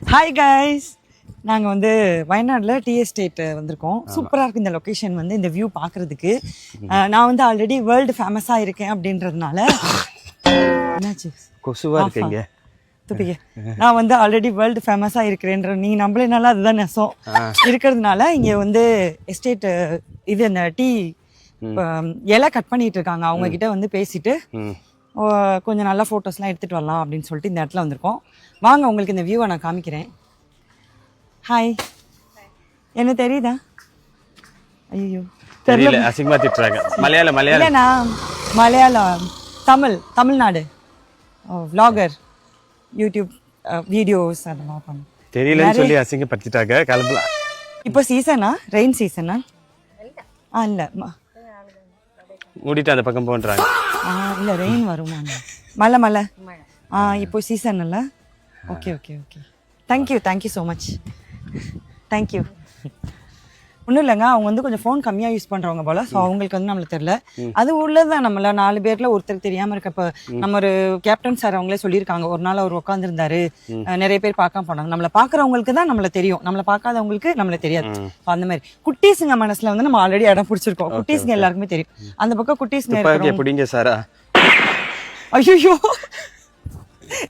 Hi guys, நாங்கள் வந்து வயநாட்டில் டீ எஸ்டேட் வந்திருக்கோம். சூப்பராக இருக்குது இந்த லொக்கேஷன் வந்து இந்த வியூ பார்க்குறதுக்கு. நான் வந்து ஆல்ரெடி வேர்ல்டு ஃபேமஸாக இருக்கேன் அப்படின்றதுனால என்னாச்சு கொசுவாக இருக்கீங்க துப்பிக்க. நான் வந்து ஆல்ரெடி வேர்ல்டு ஃபேமஸாக இருக்கிறேன்ற நீங்கள் நம்மளேனால அதுதான் நெசம் இருக்கிறதுனால இங்கே வந்து எஸ்டேட் இது அந்த டீ இலை கட் பண்ணிட்டு இருக்காங்க. அவங்க கிட்ட வந்து பேசிட்டு கொஞ்சம் நல்ல ஃபோட்டோஸ்லாம் எடுத்துகிட்டு வரலாம் அப்படின்னு சொல்லிட்டு இந்த இடத்துல வந்திருக்கோம். வாங்க உங்களுக்கு இந்த வியூவை நான் காமிக்கிறேன். ஹாய், என்ன தெரியுதா? ஐயோ தெரியல, அசிங்கமா திட்டுறாங்க. மலையாளம் இல்லைண்ணா, Malayalam Tamil Nadu vlogger, YouTube videos அதெல்லாம் பண்ண தெரியலன்னு சொல்லி அசிங்கப்படுத்திட்டாங்க. கிளம்பலாம். இப்போ சீசனா, ரெயின் சீசனா? இல்லை மூடிட்டு அந்த பக்கம் போன்றாங்க. இல்லை ரெயின் வருமா? மழை இப்போ சீசன் இல்லை. Okay okay okay, thank you so much. Thank you. ஒன்றும் இல்லைங்க, அவங்க வந்து கொஞ்சம் ஃபோன் கம்மியாக யூஸ் பண்ணுறவங்க போல். ஸோ அவங்களுக்கு வந்து நம்மளுக்கு தெரியல. அது உள்ளதான் நம்மள 4 பேரில் ஒருத்தர் தெரியாமல் இருக்க. இப்போ நம்ம ஒரு கேப்டன் சார் அவங்களே சொல்லியிருக்காங்க, ஒரு நாள் அவர் உட்காந்துருந்தாரு, நிறைய பேர் பார்க்காம போனாங்க. நம்மளை பார்க்குறவங்களுக்கு தான் நம்மளை தெரியும், நம்மளை பார்க்காதவங்களுக்கு நம்மளை தெரியாது. அந்த மாதிரி குட்டீஸுங்க மனசில் வந்து நம்ம ஆல்ரெடி இடம் பிடிச்சிருக்கோம். குட்டீஸுங்க எல்லாருக்குமே தெரியும். அந்த பக்கம் குட்டீஸுங்க பிடிங்க சாரா. ஐயோ